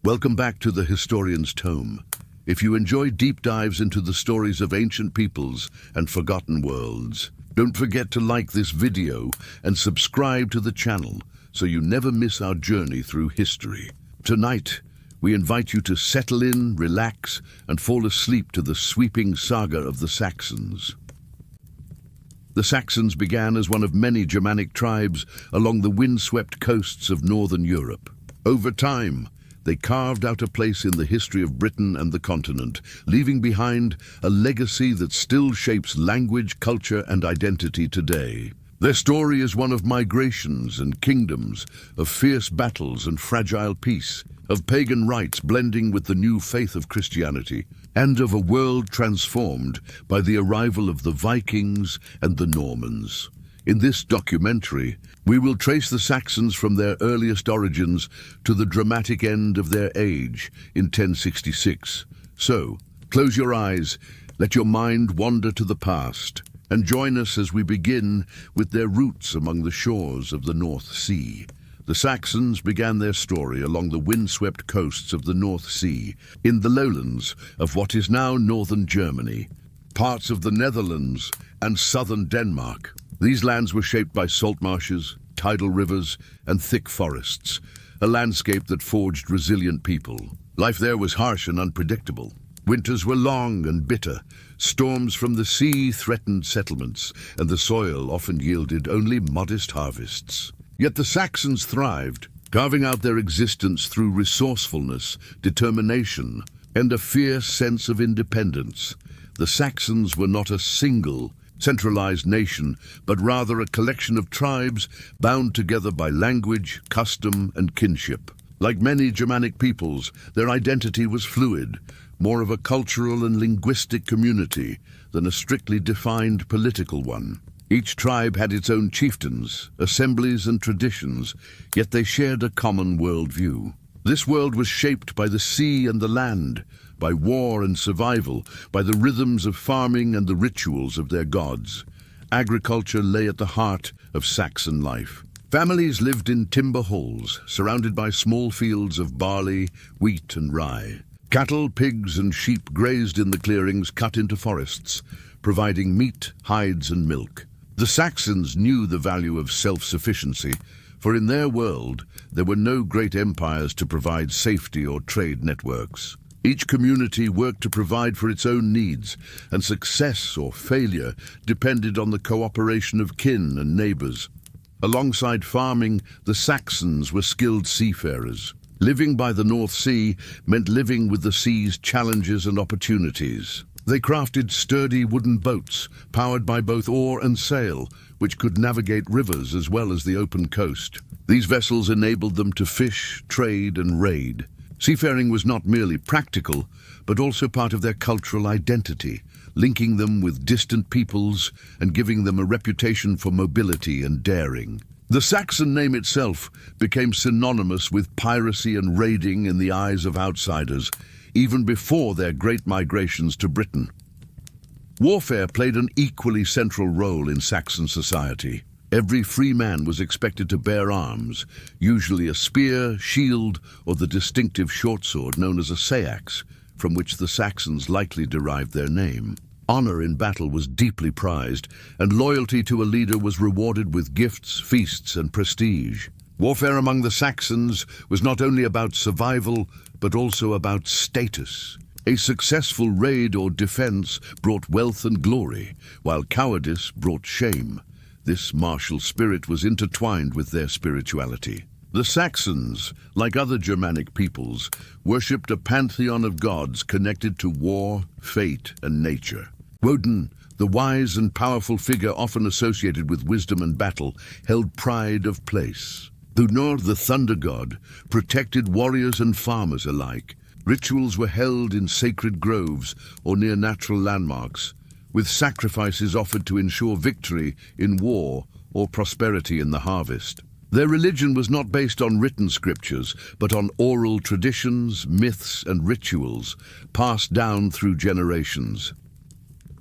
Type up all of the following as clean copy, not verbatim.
Welcome back to the Historian's Tome. If you enjoy deep dives into the stories of ancient peoples and forgotten worlds, don't forget to like this video and subscribe to the channel so you never miss our journey through history. Tonight, we invite you to settle in, relax, and fall asleep to the sweeping saga of the Saxons. The Saxons began as one of many Germanic tribes along the windswept coasts of northern Europe. Over time, they carved out a place in the history of Britain and the continent, leaving behind a legacy that still shapes language, culture, and identity today. Their story is one of migrations and kingdoms, of fierce battles and fragile peace, of pagan rites blending with the new faith of Christianity, and of a world transformed by the arrival of the Vikings and the Normans. In this documentary, we will trace the Saxons from their earliest origins to the dramatic end of their age in 1066. So, close your eyes, let your mind wander to the past, and join us as we begin with their roots among the shores of the North Sea. The Saxons began their story along the windswept coasts of the North Sea, in the lowlands of what is now northern Germany, parts of the Netherlands, and southern Denmark. These lands were shaped by salt marshes, tidal rivers, and thick forests, a landscape that forged resilient people. Life there was harsh and unpredictable. Winters were long and bitter. Storms from the sea threatened settlements, and the soil often yielded only modest harvests. Yet the Saxons thrived, carving out their existence through resourcefulness, determination, and a fierce sense of independence. The Saxons were not a single, centralized nation, but rather a collection of tribes bound together by language, custom, and kinship. Like many Germanic peoples, their identity was fluid, more of a cultural and linguistic community than a strictly defined political one. Each tribe had its own chieftains, assemblies, and traditions, yet they shared a common worldview. This world was shaped by the sea and the land, by war and survival, by the rhythms of farming and the rituals of their gods. Agriculture lay at the heart of Saxon life. Families lived in timber halls, surrounded by small fields of barley, wheat, and rye. Cattle, pigs, and sheep grazed in the clearings cut into forests, providing meat, hides, and milk. The Saxons knew the value of self-sufficiency, for in their world there were no great empires to provide safety or trade networks. Each community worked to provide for its own needs, and success or failure depended on the cooperation of kin and neighbors. Alongside farming, the Saxons were skilled seafarers. Living by the North Sea meant living with the sea's challenges and opportunities. They crafted sturdy wooden boats, powered by both oar and sail, which could navigate rivers as well as the open coast. These vessels enabled them to fish, trade, and raid. Seafaring was not merely practical, but also part of their cultural identity, linking them with distant peoples and giving them a reputation for mobility and daring. The Saxon name itself became synonymous with piracy and raiding in the eyes of outsiders, even before their great migrations to Britain. Warfare played an equally central role in Saxon society. Every free man was expected to bear arms, usually a spear, shield, or the distinctive short sword known as a seax, from which the Saxons likely derived their name. Honor in battle was deeply prized, and loyalty to a leader was rewarded with gifts, feasts, and prestige. Warfare among the Saxons was not only about survival, but also about status. A successful raid or defense brought wealth and glory, while cowardice brought shame. This martial spirit was intertwined with their spirituality. The Saxons, like other Germanic peoples, worshipped a pantheon of gods connected to war, fate, and nature. Woden, the wise and powerful figure often associated with wisdom and battle, held pride of place. Thunor, the thunder god, protected warriors and farmers alike. Rituals were held in sacred groves or near natural landmarks, with sacrifices offered to ensure victory in war or prosperity in the harvest. Their religion was not based on written scriptures, but on oral traditions, myths, and rituals passed down through generations.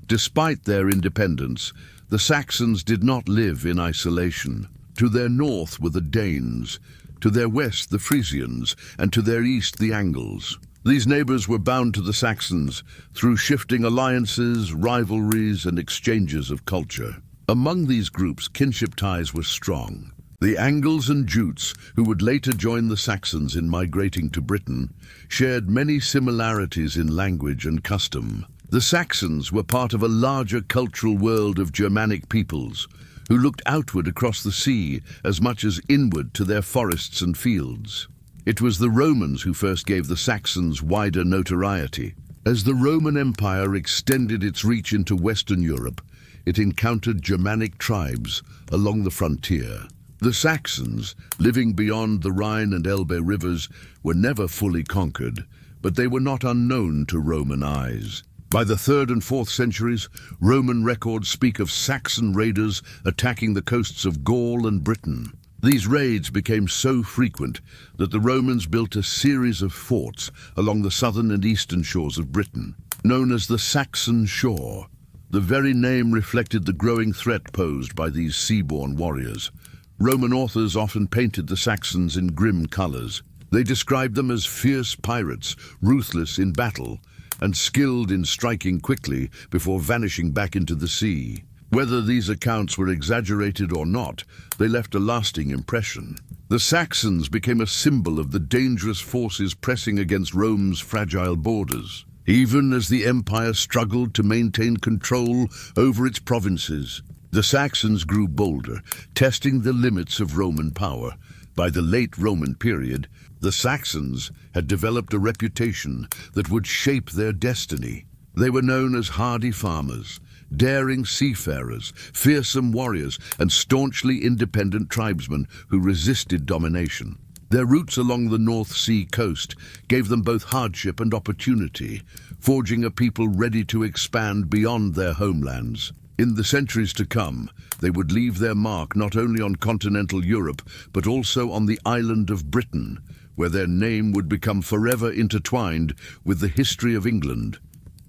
Despite their independence, the Saxons did not live in isolation. To their north were the Danes, to their west the Frisians, and to their east the Angles. These neighbours were bound to the Saxons through shifting alliances, rivalries, and exchanges of culture. Among these groups, kinship ties were strong. The Angles and Jutes, who would later join the Saxons in migrating to Britain, shared many similarities in language and custom. The Saxons were part of a larger cultural world of Germanic peoples, who looked outward across the sea as much as inward to their forests and fields. It was the Romans who first gave the Saxons wider notoriety. As the Roman Empire extended its reach into Western Europe, it encountered Germanic tribes along the frontier. The Saxons, living beyond the Rhine and Elbe rivers, were never fully conquered, but they were not unknown to Roman eyes. By the 3rd and 4th centuries, Roman records speak of Saxon raiders attacking the coasts of Gaul and Britain. These raids became so frequent that the Romans built a series of forts along the southern and eastern shores of Britain, known as the Saxon Shore. The very name reflected the growing threat posed by these sea-borne warriors. Roman authors often painted the Saxons in grim colours. They described them as fierce pirates, ruthless in battle, and skilled in striking quickly before vanishing back into the sea. Whether these accounts were exaggerated or not, they left a lasting impression. The Saxons became a symbol of the dangerous forces pressing against Rome's fragile borders, even as the empire struggled to maintain control over its provinces. The Saxons grew bolder, testing the limits of Roman power. By the late Roman period, the Saxons had developed a reputation that would shape their destiny. They were known as hardy farmers, daring seafarers, fearsome warriors, and staunchly independent tribesmen who resisted domination. Their roots along the North Sea coast gave them both hardship and opportunity, forging a people ready to expand beyond their homelands. In the centuries to come, they would leave their mark not only on continental Europe, but also on the island of Britain, where their name would become forever intertwined with the history of England.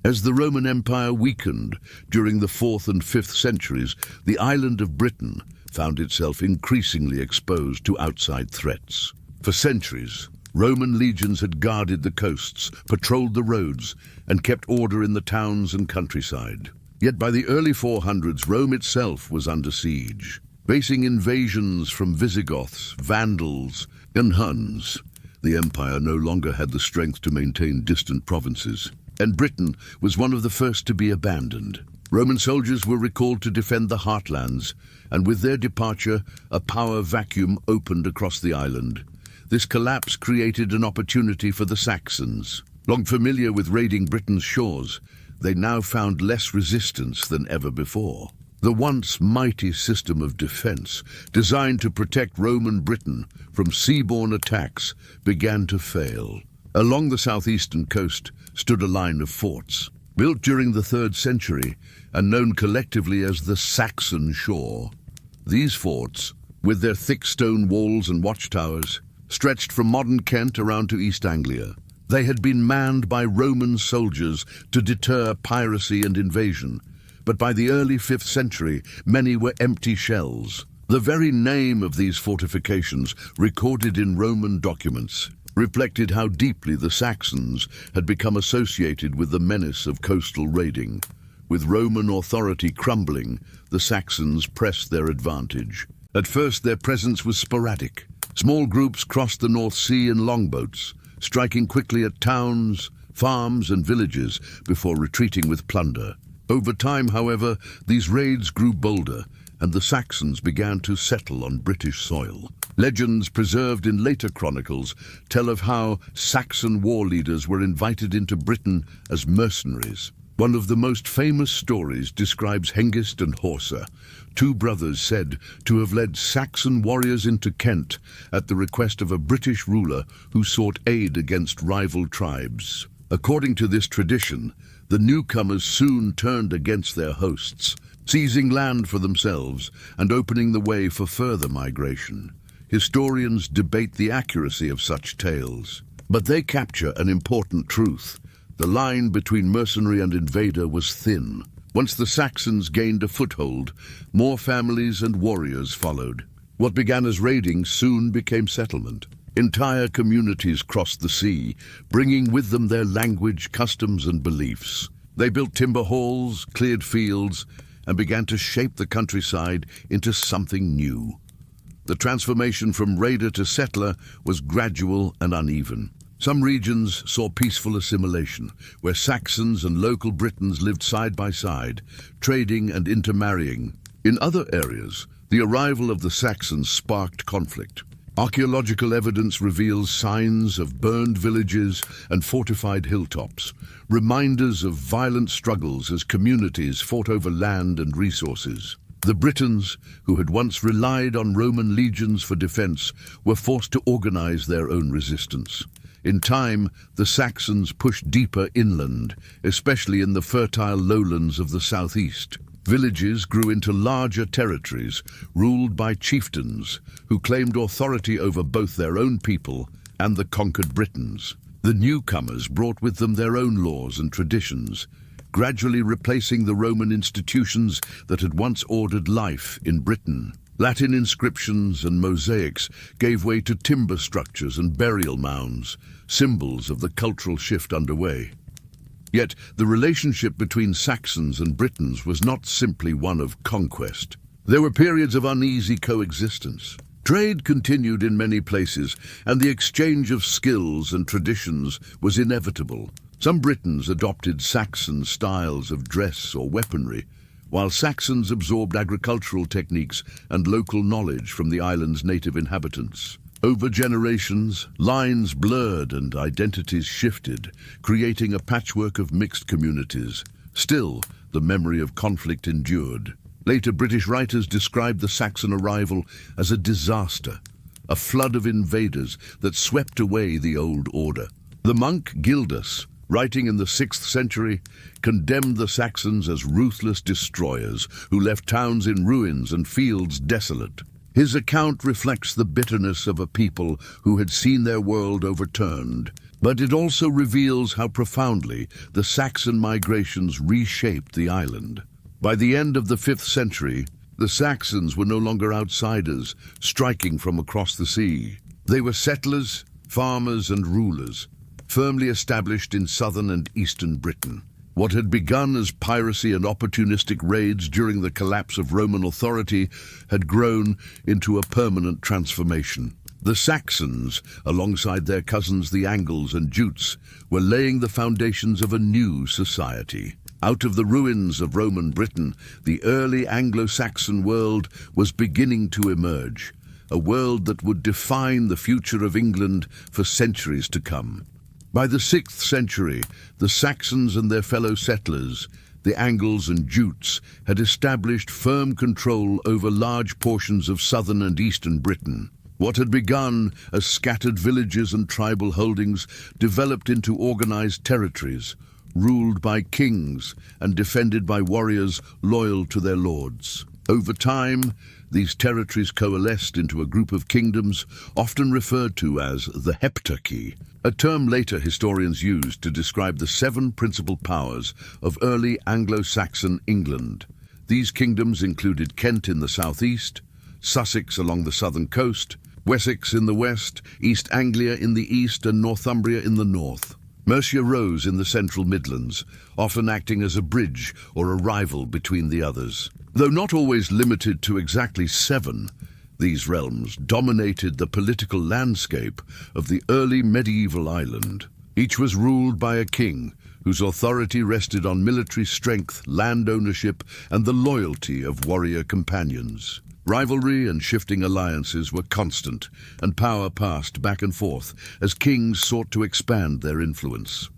As the Roman Empire weakened during the 4th and 5th centuries, the island of Britain found itself increasingly exposed to outside threats. For centuries, Roman legions had guarded the coasts, patrolled the roads, and kept order in the towns and countryside. Yet by the early 400s, Rome itself was under siege, facing invasions from Visigoths, Vandals, and Huns. The empire no longer had the strength to maintain distant provinces, and Britain was one of the first to be abandoned. Roman soldiers were recalled to defend the heartlands, and with their departure, a power vacuum opened across the island. This collapse created an opportunity for the Saxons. Long familiar with raiding Britain's shores, they now found less resistance than ever before. The once mighty system of defense, designed to protect Roman Britain from sea-borne attacks, began to fail. Along the southeastern coast stood a line of forts, built during the 3rd century and known collectively as the Saxon Shore. These forts, with their thick stone walls and watchtowers, stretched from modern Kent around to East Anglia. They had been manned by Roman soldiers to deter piracy and invasion, but by the early 5th century, many were empty shells. The very name of these fortifications, recorded in Roman documents, reflected how deeply the Saxons had become associated with the menace of coastal raiding. With Roman authority crumbling, the Saxons pressed their advantage. At first, their presence was sporadic. Small groups crossed the North Sea in longboats, striking quickly at towns, farms, and villages before retreating with plunder. Over time, however, these raids grew bolder, and the Saxons began to settle on British soil. Legends preserved in later chronicles tell of how Saxon war leaders were invited into Britain as mercenaries. One of the most famous stories describes Hengist and Horsa, two brothers said to have led Saxon warriors into Kent at the request of a British ruler who sought aid against rival tribes. According to this tradition, the newcomers soon turned against their hosts, seizing land for themselves and opening the way for further migration. Historians debate the accuracy of such tales, but they capture an important truth. The line between mercenary and invader was thin. Once the Saxons gained a foothold, more families and warriors followed. What began as raiding soon became settlement. Entire communities crossed the sea, bringing with them their language, customs, and beliefs. They built timber halls, cleared fields, and began to shape the countryside into something new. The transformation from raider to settler was gradual and uneven. Some regions saw peaceful assimilation, where Saxons and local Britons lived side by side, trading and intermarrying. In other areas, the arrival of the Saxons sparked conflict. Archaeological evidence reveals signs of burned villages and fortified hilltops, reminders of violent struggles as communities fought over land and resources. The Britons, who had once relied on Roman legions for defense, were forced to organize their own resistance. In time, the Saxons pushed deeper inland, especially in the fertile lowlands of the southeast. Villages grew into larger territories, ruled by chieftains, who claimed authority over both their own people and the conquered Britons. The newcomers brought with them their own laws and traditions, gradually replacing the Roman institutions that had once ordered life in Britain. Latin inscriptions and mosaics gave way to timber structures and burial mounds, symbols of the cultural shift underway. Yet the relationship between Saxons and Britons was not simply one of conquest. There were periods of uneasy coexistence. Trade continued in many places, and the exchange of skills and traditions was inevitable. Some Britons adopted Saxon styles of dress or weaponry, while Saxons absorbed agricultural techniques and local knowledge from the island's native inhabitants. Over generations, lines blurred and identities shifted, creating a patchwork of mixed communities. Still, the memory of conflict endured. Later British writers described the Saxon arrival as a disaster, a flood of invaders that swept away the old order. The monk Gildas, writing in the 6th century, condemned the Saxons as ruthless destroyers who left towns in ruins and fields desolate. His account reflects the bitterness of a people who had seen their world overturned, but it also reveals how profoundly the Saxon migrations reshaped the island. By the end of the 5th century, the Saxons were no longer outsiders, striking from across the sea. They were settlers, farmers, and rulers, firmly established in southern and eastern Britain. What had begun as piracy and opportunistic raids during the collapse of Roman authority had grown into a permanent transformation. The Saxons, alongside their cousins the Angles and Jutes, were laying the foundations of a new society. Out of the ruins of Roman Britain, the early Anglo-Saxon world was beginning to emerge, a world that would define the future of England for centuries to come. By the 6th century, the Saxons and their fellow settlers, the Angles and Jutes, had established firm control over large portions of southern and eastern Britain. What had begun as scattered villages and tribal holdings developed into organized territories, ruled by kings and defended by warriors loyal to their lords. Over time, these territories coalesced into a group of kingdoms often referred to as the Heptarchy, a term later historians used to describe the 7 principal powers of early Anglo-Saxon England. These kingdoms included Kent in the southeast, Sussex along the southern coast, Wessex in the west, East Anglia in the east, and Northumbria in the north. Mercia rose in the central Midlands, often acting as a bridge or a rival between the others. Though not always limited to exactly 7, these realms dominated the political landscape of the early medieval island. Each was ruled by a king, whose authority rested on military strength, land ownership, and the loyalty of warrior companions. Rivalry and shifting alliances were constant, and power passed back and forth as kings sought to expand their influence.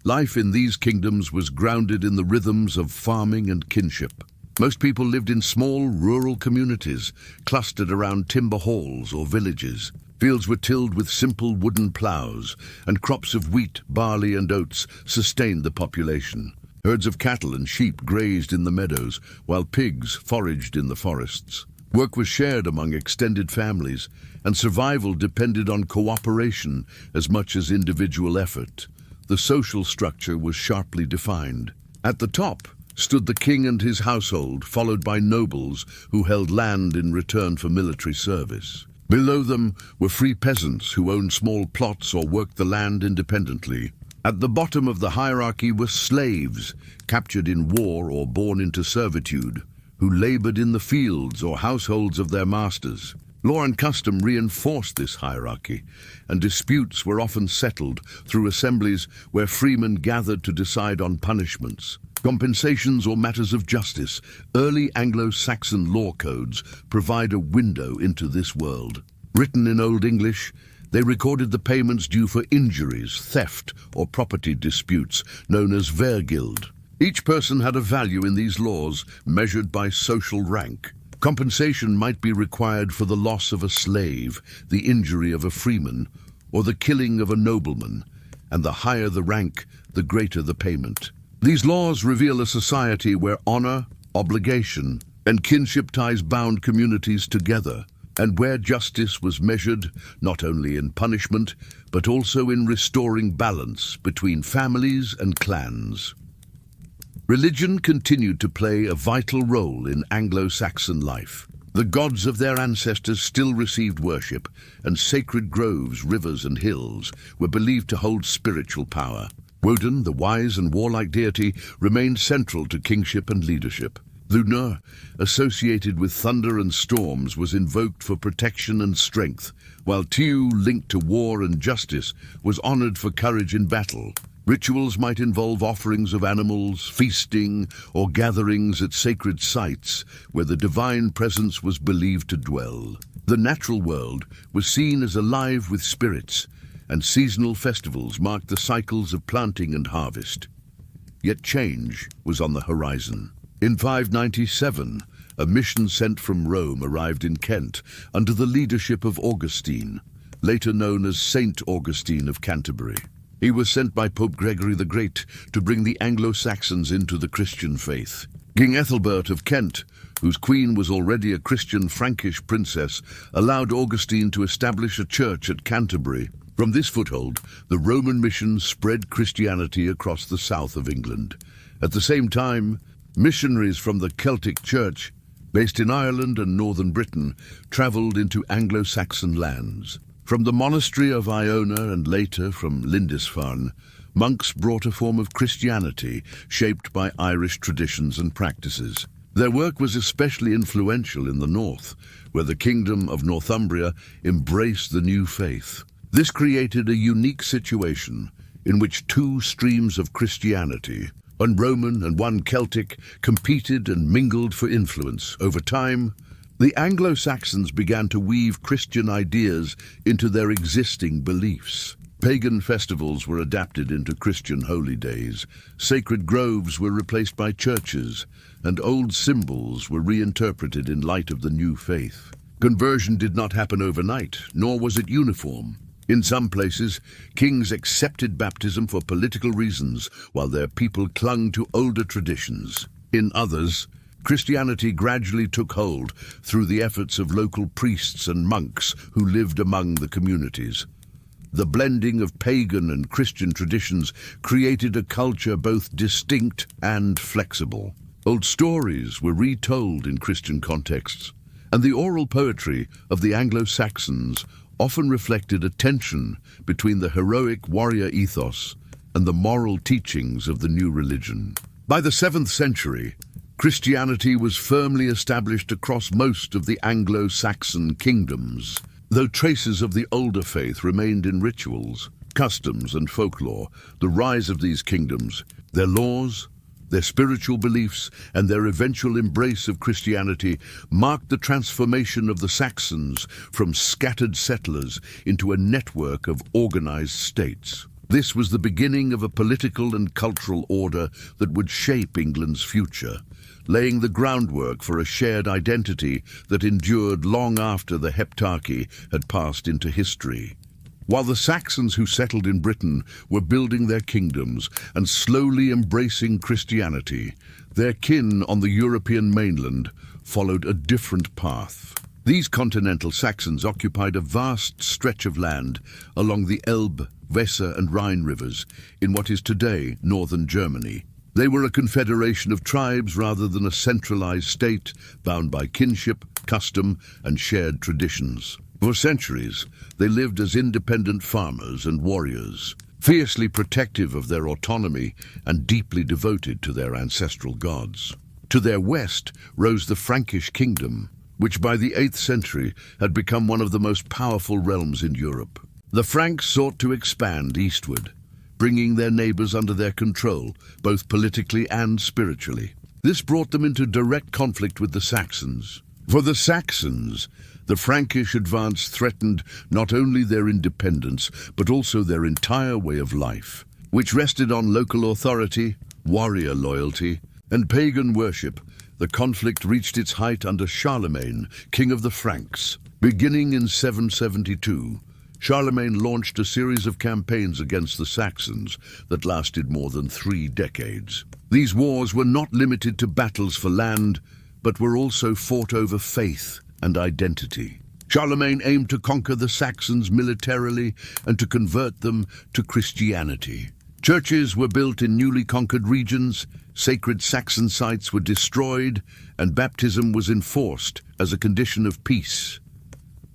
Life in these kingdoms was grounded in the rhythms of farming and kinship. Most people lived in small rural communities, clustered around timber halls or villages. Fields were tilled with simple wooden plows, and crops of wheat, barley, and oats sustained the population. Herds of cattle and sheep grazed in the meadows, while pigs foraged in the forests. Work was shared among extended families, and survival depended on cooperation as much as individual effort. The social structure was sharply defined. At the top, stood the king and his household, followed by nobles who held land in return for military service. Below them were free peasants who owned small plots or worked the land independently. At the bottom of the hierarchy were slaves, captured in war or born into servitude, who labored in the fields or households of their masters. Law and custom reinforced this hierarchy, and disputes were often settled through assemblies where freemen gathered to decide on punishments, compensations, or matters of justice. Early Anglo-Saxon law codes provide a window into this world. Written in Old English, they recorded the payments due for injuries, theft, or property disputes, known as vergild. Each person had a value in these laws, measured by social rank. Compensation might be required for the loss of a slave, the injury of a freeman, or the killing of a nobleman, and the higher the rank, the greater the payment. These laws reveal a society where honor, obligation, and kinship ties bound communities together, and where justice was measured not only in punishment, but also in restoring balance between families and clans. Religion continued to play a vital role in Anglo-Saxon life. The gods of their ancestors still received worship, and sacred groves, rivers, and hills were believed to hold spiritual power. Woden, the wise and warlike deity, remained central to kingship and leadership. Lunur, associated with thunder and storms, was invoked for protection and strength, while Tiu, linked to war and justice, was honored for courage in battle. Rituals might involve offerings of animals, feasting, or gatherings at sacred sites where the divine presence was believed to dwell. The natural world was seen as alive with spirits, and seasonal festivals marked the cycles of planting and harvest. Yet change was on the horizon. In 597, a mission sent from Rome arrived in Kent under the leadership of Augustine, later known as Saint Augustine of Canterbury. He was sent by Pope Gregory the Great to bring the Anglo-Saxons into the Christian faith. King Ethelbert of Kent, whose queen was already a Christian Frankish princess, allowed Augustine to establish a church at Canterbury. From this foothold, the Roman mission spread Christianity across the south of England. At the same time, missionaries from the Celtic Church, based in Ireland and northern Britain, travelled into Anglo-Saxon lands. From the monastery of Iona and later from Lindisfarne, monks brought a form of Christianity shaped by Irish traditions and practices. Their work was especially influential in the north, where the kingdom of Northumbria embraced the new faith. This created a unique situation in which two streams of Christianity, one Roman and one Celtic, competed and mingled for influence. Over time, the Anglo-Saxons began to weave Christian ideas into their existing beliefs. Pagan festivals were adapted into Christian holy days, sacred groves were replaced by churches, and old symbols were reinterpreted in light of the new faith. Conversion did not happen overnight, nor was it uniform. In some places, kings accepted baptism for political reasons, while their people clung to older traditions. In others, Christianity gradually took hold through the efforts of local priests and monks who lived among the communities. The blending of pagan and Christian traditions created a culture both distinct and flexible. Old stories were retold in Christian contexts, and the oral poetry of the Anglo-Saxons often reflected a tension between the heroic warrior ethos and the moral teachings of the new religion. By the 7th century, Christianity was firmly established across most of the Anglo-Saxon kingdoms, though traces of the older faith remained in rituals, customs, and folklore. The rise of these kingdoms, their laws, their spiritual beliefs, and their eventual embrace of Christianity marked the transformation of the Saxons from scattered settlers into a network of organized states. This was the beginning of a political and cultural order that would shape England's future, laying the groundwork for a shared identity that endured long after the heptarchy had passed into history. While the Saxons who settled in Britain were building their kingdoms and slowly embracing Christianity, their kin on the European mainland followed a different path. These continental Saxons occupied a vast stretch of land along the Elbe, Weser, and Rhine rivers in what is today northern Germany. They were a confederation of tribes rather than a centralized state bound by kinship, custom, and shared traditions. For centuries, they lived as independent farmers and warriors, fiercely protective of their autonomy and deeply devoted to their ancestral gods. To their west rose the Frankish kingdom, which by the 8th century had become one of the most powerful realms in Europe. The Franks sought to expand eastward, bringing their neighbors under their control, both politically and spiritually. This brought them into direct conflict with the Saxons. For the Saxons, the Frankish advance threatened not only their independence, but also their entire way of life, which rested on local authority, warrior loyalty, and pagan worship. The conflict reached its height under Charlemagne, king of the Franks. Beginning in 772, Charlemagne launched a series of campaigns against the Saxons that lasted more than 3 decades. These wars were not limited to battles for land, but were also fought over faith and identity. Charlemagne aimed to conquer the Saxons militarily and to convert them to Christianity. Churches were built in newly conquered regions, sacred Saxon sites were destroyed, and baptism was enforced as a condition of peace.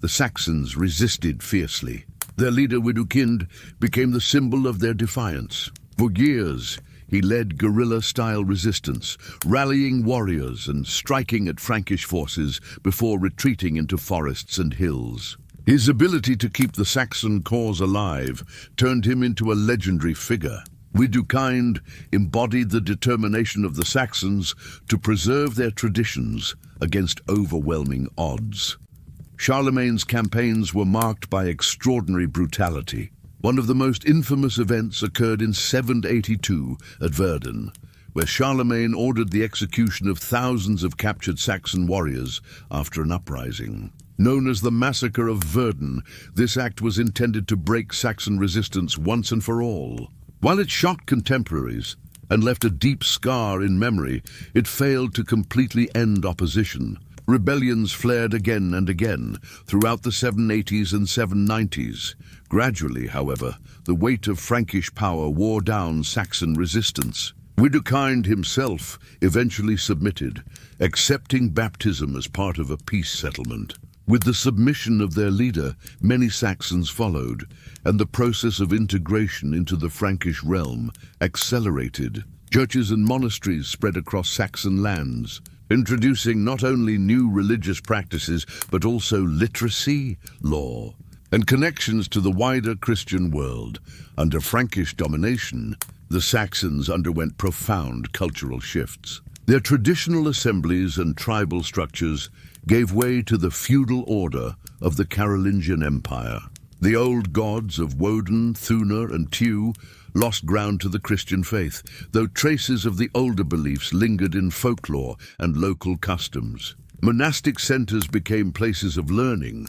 The Saxons resisted fiercely. Their leader Widukind became the symbol of their defiance. For years, he led guerrilla-style resistance, rallying warriors and striking at Frankish forces before retreating into forests and hills. His ability to keep the Saxon cause alive turned him into a legendary figure. Widukind embodied the determination of the Saxons to preserve their traditions against overwhelming odds. Charlemagne's campaigns were marked by extraordinary brutality. One of the most infamous events occurred in 782 at Verdun, where Charlemagne ordered the execution of thousands of captured Saxon warriors after an uprising. Known as the Massacre of Verdun, this act was intended to break Saxon resistance once and for all. While it shocked contemporaries and left a deep scar in memory, it failed to completely end opposition. Rebellions flared again and again throughout the 780s and 790s. Gradually, however, the weight of Frankish power wore down Saxon resistance. Widukind himself eventually submitted, accepting baptism as part of a peace settlement. With the submission of their leader, many Saxons followed, and the process of integration into the Frankish realm accelerated. Churches and monasteries spread across Saxon lands, introducing not only new religious practices, but also literacy, law, and connections to the wider Christian world. Under Frankish domination, the Saxons underwent profound cultural shifts. Their traditional assemblies and tribal structures gave way to the feudal order of the Carolingian Empire. The old gods of Woden, Thuna, and Tiw lost ground to the Christian faith, though traces of the older beliefs lingered in folklore and local customs. Monastic centers became places of learning,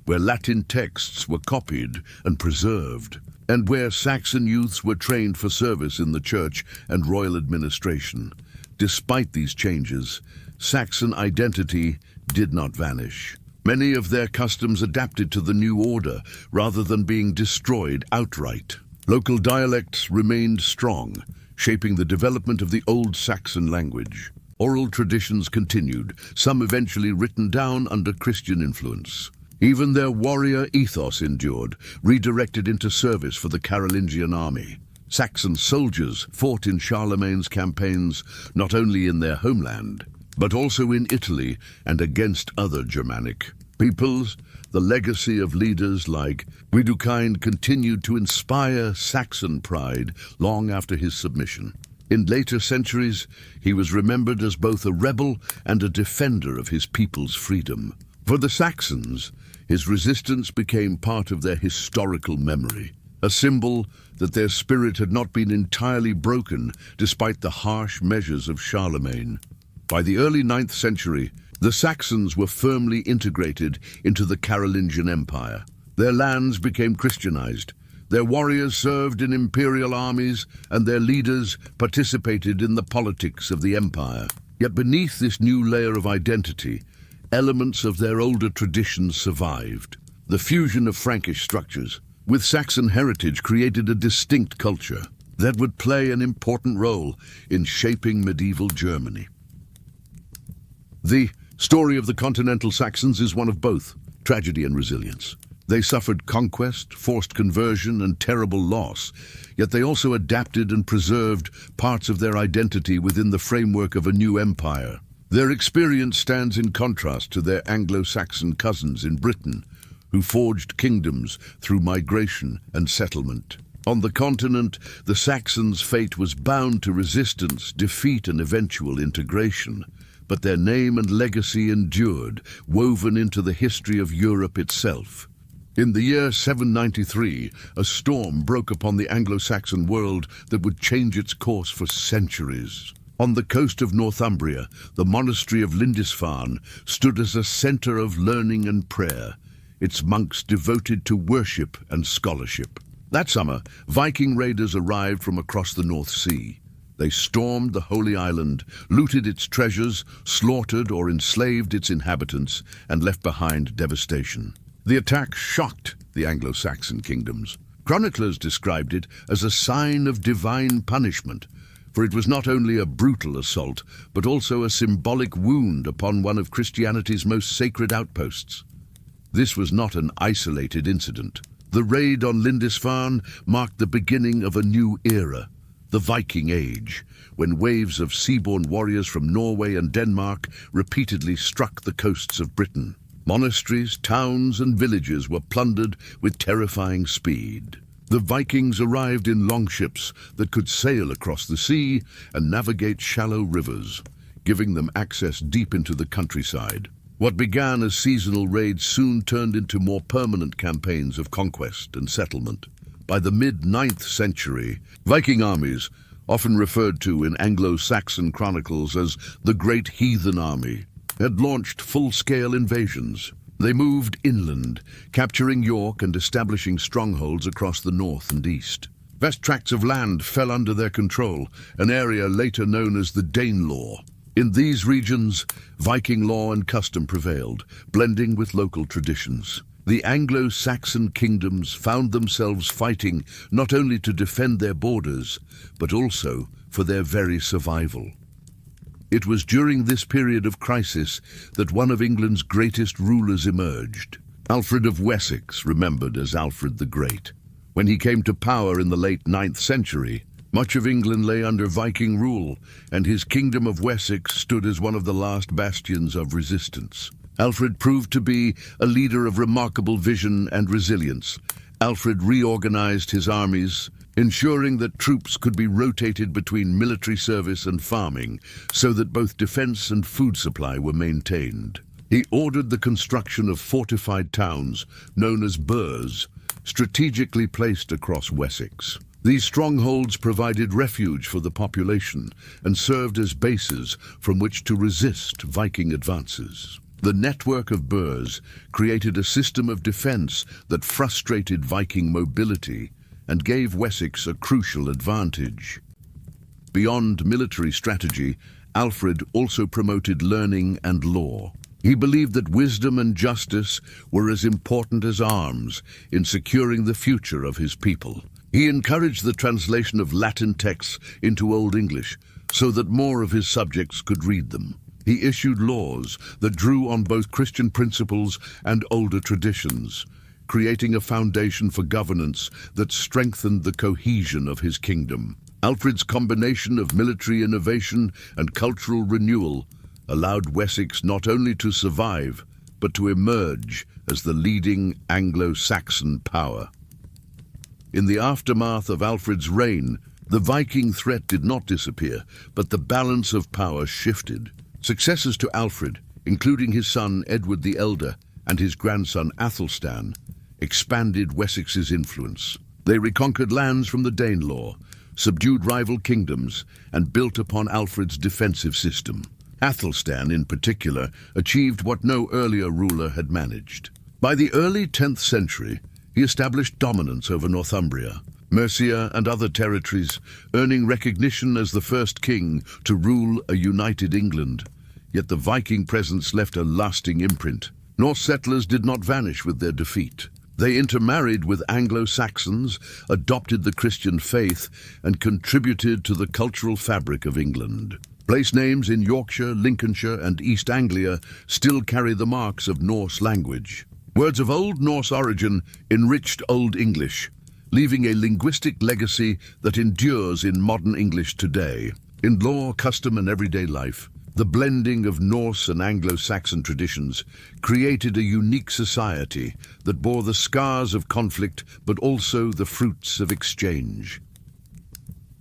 where Latin texts were copied and preserved, and where Saxon youths were trained for service in the church and royal administration. Despite these changes, Saxon identity did not vanish. Many of their customs adapted to the new order rather than being destroyed outright. Local dialects remained strong, shaping the development of the Old Saxon language. Oral traditions continued, some eventually written down under Christian influence. Even their warrior ethos endured, redirected into service for the Carolingian army. Saxon soldiers fought in Charlemagne's campaigns not only in their homeland, but also in Italy and against other Germanic peoples. The legacy of leaders like Widukind continued to inspire Saxon pride long after his submission. In later centuries, he was remembered as both a rebel and a defender of his people's freedom. For the Saxons, his resistance became part of their historical memory, a symbol that their spirit had not been entirely broken despite the harsh measures of Charlemagne. By the early 9th century, the Saxons were firmly integrated into the Carolingian Empire. Their lands became Christianized. Their warriors served in imperial armies, and their leaders participated in the politics of the empire. Yet beneath this new layer of identity, elements of their older traditions survived. The fusion of Frankish structures with Saxon heritage created a distinct culture. that would play an important role in shaping medieval Germany. The story of the continental Saxons is one of both tragedy and resilience. They suffered conquest, forced conversion, and terrible loss, yet they also adapted and preserved parts of their identity within the framework of a new empire. Their experience stands in contrast to their Anglo-Saxon cousins in Britain, who forged kingdoms through migration and settlement. On the continent, the Saxons' fate was bound to resistance, defeat, and eventual integration. But their name and legacy endured, woven into the history of Europe itself. In the year 793, a storm broke upon the Anglo-Saxon world that would change its course for centuries. On the coast of Northumbria, the monastery of Lindisfarne stood as a center of learning and prayer, its monks devoted to worship and scholarship. That summer, Viking raiders arrived from across the North Sea. They stormed the Holy Island, looted its treasures, slaughtered or enslaved its inhabitants, and left behind devastation. The attack shocked the Anglo-Saxon kingdoms. Chroniclers described it as a sign of divine punishment, for it was not only a brutal assault, but also a symbolic wound upon one of Christianity's most sacred outposts. This was not an isolated incident. The raid on Lindisfarne marked the beginning of a new era, the Viking Age, when waves of seaborne warriors from Norway and Denmark repeatedly struck the coasts of Britain. Monasteries, towns, and villages were plundered with terrifying speed. The Vikings arrived in longships that could sail across the sea and navigate shallow rivers, giving them access deep into the countryside. What began as seasonal raids soon turned into more permanent campaigns of conquest and settlement. By the mid-9th century, Viking armies, often referred to in Anglo-Saxon chronicles as the Great Heathen Army, had launched full-scale invasions. They moved inland, capturing York and establishing strongholds across the north and east. Vast tracts of land fell under their control, an area later known as the Danelaw. In these regions, Viking law and custom prevailed, blending with local traditions. The Anglo-Saxon kingdoms found themselves fighting not only to defend their borders, but also for their very survival. It was during this period of crisis that one of England's greatest rulers emerged. Alfred of Wessex, remembered as Alfred the Great. When he came to power in the late 9th century, much of England lay under Viking rule, and his kingdom of Wessex stood as one of the last bastions of resistance. Alfred proved to be a leader of remarkable vision and resilience. Alfred reorganized his armies, ensuring that troops could be rotated between military service and farming, so that both defense and food supply were maintained. He ordered the construction of fortified towns, known as burhs, strategically placed across Wessex. These strongholds provided refuge for the population and served as bases from which to resist Viking advances. The network of burhs created a system of defense that frustrated Viking mobility and gave Wessex a crucial advantage. Beyond military strategy, Alfred also promoted learning and law. He believed that wisdom and justice were as important as arms in securing the future of his people. He encouraged the translation of Latin texts into Old English so that more of his subjects could read them. He issued laws that drew on both Christian principles and older traditions, creating a foundation for governance that strengthened the cohesion of his kingdom. Alfred's combination of military innovation and cultural renewal allowed Wessex not only to survive, but to emerge as the leading Anglo-Saxon power. In the aftermath of Alfred's reign, the Viking threat did not disappear, but the balance of power shifted. Successors to Alfred, including his son Edward the Elder and his grandson Athelstan, expanded Wessex's influence. They reconquered lands from the Danelaw, subdued rival kingdoms, and built upon Alfred's defensive system. Athelstan, in particular, achieved what no earlier ruler had managed. By the early 10th century, he established dominance over Northumbria, Mercia, and other territories, earning recognition as the first king to rule a united England. Yet the Viking presence left a lasting imprint. Norse settlers did not vanish with their defeat. They intermarried with Anglo-Saxons, adopted the Christian faith, and contributed to the cultural fabric of England. Place names in Yorkshire, Lincolnshire, and East Anglia still carry the marks of Norse language. Words of Old Norse origin enriched Old English, leaving a linguistic legacy that endures in modern English today. In law, custom, and everyday life, the blending of Norse and Anglo-Saxon traditions created a unique society that bore the scars of conflict but also the fruits of exchange.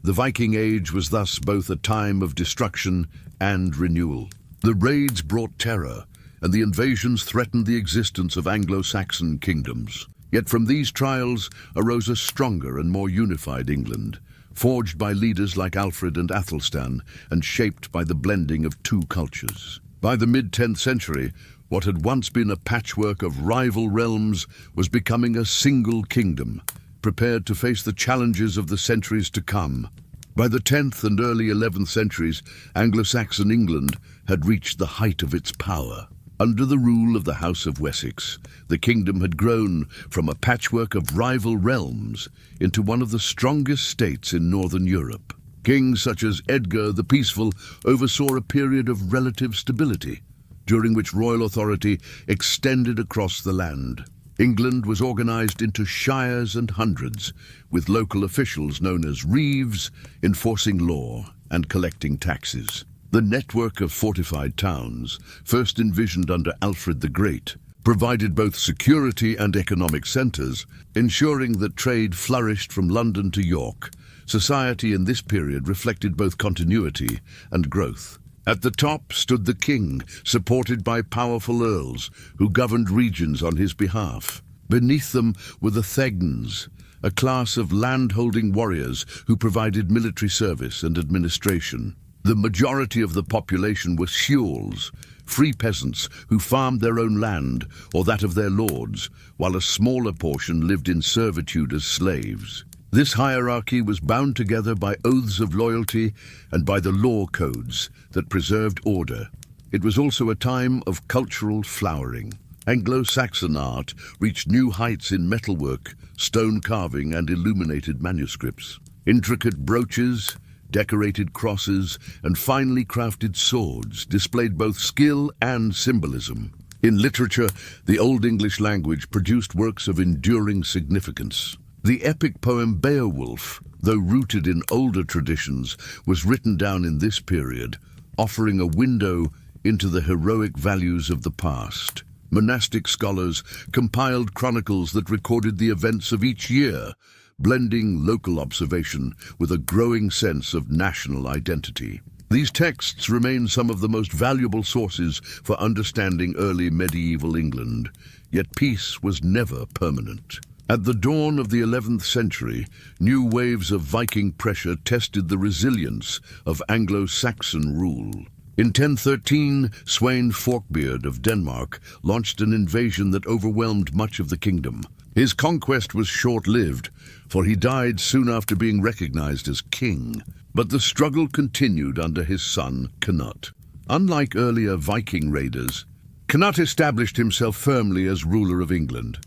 The Viking Age was thus both a time of destruction and renewal. The raids brought terror, and the invasions threatened the existence of Anglo-Saxon kingdoms. Yet from these trials arose a stronger and more unified England, forged by leaders like Alfred and Athelstan and shaped by the blending of two cultures. By the mid-10th century, what had once been a patchwork of rival realms was becoming a single kingdom, prepared to face the challenges of the centuries to come. By the 10th and early 11th centuries, Anglo-Saxon England had reached the height of its power. Under the rule of the House of Wessex, the kingdom had grown from a patchwork of rival realms into one of the strongest states in northern Europe. Kings such as Edgar the Peaceful oversaw a period of relative stability, during which royal authority extended across the land. England was organized into shires and hundreds, with local officials known as reeves enforcing law and collecting taxes. The network of fortified towns, first envisioned under Alfred the Great, provided both security and economic centers, ensuring that trade flourished from London to York. Society in this period reflected both continuity and growth. At the top stood the king, supported by powerful earls who governed regions on his behalf. Beneath them were the thegns, a class of land-holding warriors who provided military service and administration. The majority of the population were ceorls, free peasants who farmed their own land or that of their lords, while a smaller portion lived in servitude as slaves. This hierarchy was bound together by oaths of loyalty and by the law codes that preserved order. It was also a time of cultural flowering. Anglo-Saxon art reached new heights in metalwork, stone carving, and illuminated manuscripts. Intricate brooches, decorated crosses, and finely crafted swords displayed both skill and symbolism. In literature, the Old English language produced works of enduring significance. The epic poem Beowulf, though rooted in older traditions, was written down in this period, offering a window into the heroic values of the past. Monastic scholars compiled chronicles that recorded the events of each year, blending local observation with a growing sense of national identity. These texts remain some of the most valuable sources for understanding early medieval England, yet peace was never permanent. At the dawn of the 11th century, new waves of Viking pressure tested the resilience of Anglo-Saxon rule. In 1013, Sweyn Forkbeard of Denmark launched an invasion that overwhelmed much of the kingdom. His conquest was short-lived, for he died soon after being recognized as king. But the struggle continued under his son, Cnut. Unlike earlier Viking raiders, Cnut established himself firmly as ruler of England,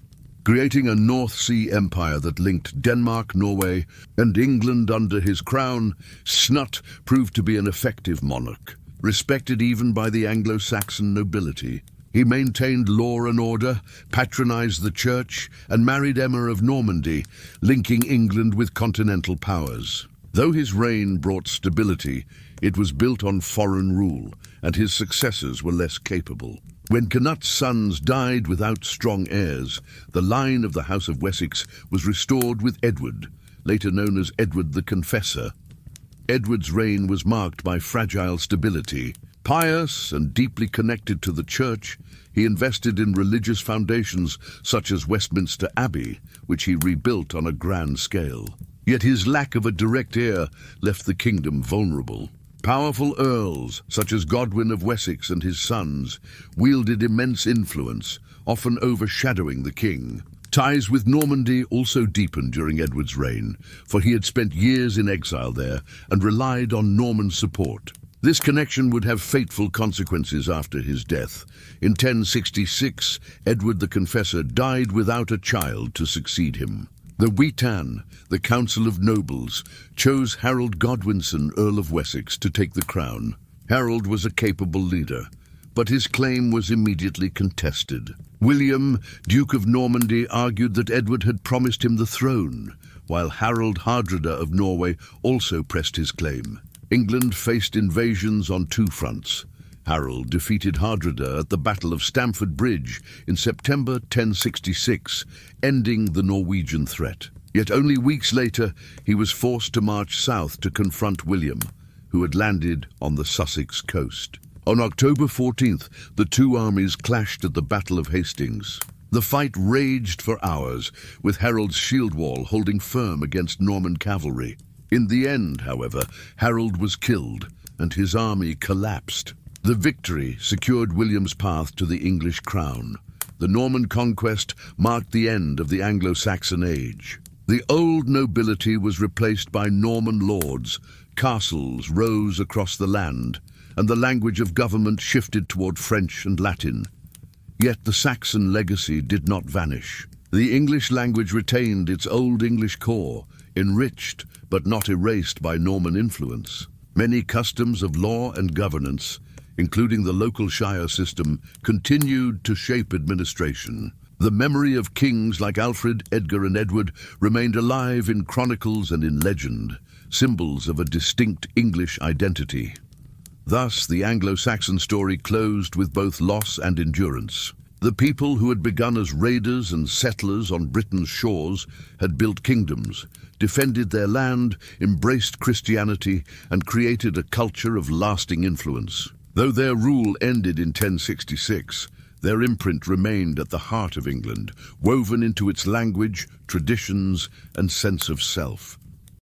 creating a North Sea empire that linked Denmark, Norway, and England under his crown. Cnut proved to be an effective monarch, respected even by the Anglo-Saxon nobility. He maintained law and order, patronized the church, and married Emma of Normandy, linking England with continental powers. Though his reign brought stability, it was built on foreign rule, and his successors were less capable. When Cnut's sons died without strong heirs, the line of the House of Wessex was restored with Edward, later known as Edward the Confessor. Edward's reign was marked by fragile stability. Pious and deeply connected to the church, he invested in religious foundations such as Westminster Abbey, which he rebuilt on a grand scale. Yet his lack of a direct heir left the kingdom vulnerable. Powerful earls, such as Godwin of Wessex and his sons, wielded immense influence, often overshadowing the king. Ties with Normandy also deepened during Edward's reign, for he had spent years in exile there and relied on Norman support. This connection would have fateful consequences after his death. In 1066, Edward the Confessor died without a child to succeed him. The Witan, the Council of Nobles, chose Harold Godwinson, Earl of Wessex, to take the crown. Harold was a capable leader, but his claim was immediately contested. William, Duke of Normandy, argued that Edward had promised him the throne, while Harald Hardrada of Norway also pressed his claim. England faced invasions on two fronts. Harold defeated Hardrada at the Battle of Stamford Bridge in September 1066, ending the Norwegian threat. Yet only weeks later, he was forced to march south to confront William, who had landed on the Sussex coast. On October 14th, the two armies clashed at the Battle of Hastings. The fight raged for hours, with Harold's shield wall holding firm against Norman cavalry. In the end, however, Harold was killed, and his army collapsed. The victory secured William's path to the English crown. The Norman conquest marked the end of the Anglo-Saxon age. The old nobility was replaced by Norman lords, castles rose across the land, and the language of government shifted toward French and Latin. Yet the Saxon legacy did not vanish. The English language retained its Old English core, enriched but not erased by Norman influence. Many customs of law and governance, including the local shire system, continued to shape administration. The memory of kings like Alfred, Edgar, and Edward remained alive in chronicles and in legend, symbols of a distinct English identity. Thus, the Anglo-Saxon story closed with both loss and endurance. The people who had begun as raiders and settlers on Britain's shores had built kingdoms, defended their land, embraced Christianity, and created a culture of lasting influence. Though their rule ended in 1066, their imprint remained at the heart of England, woven into its language, traditions, and sense of self.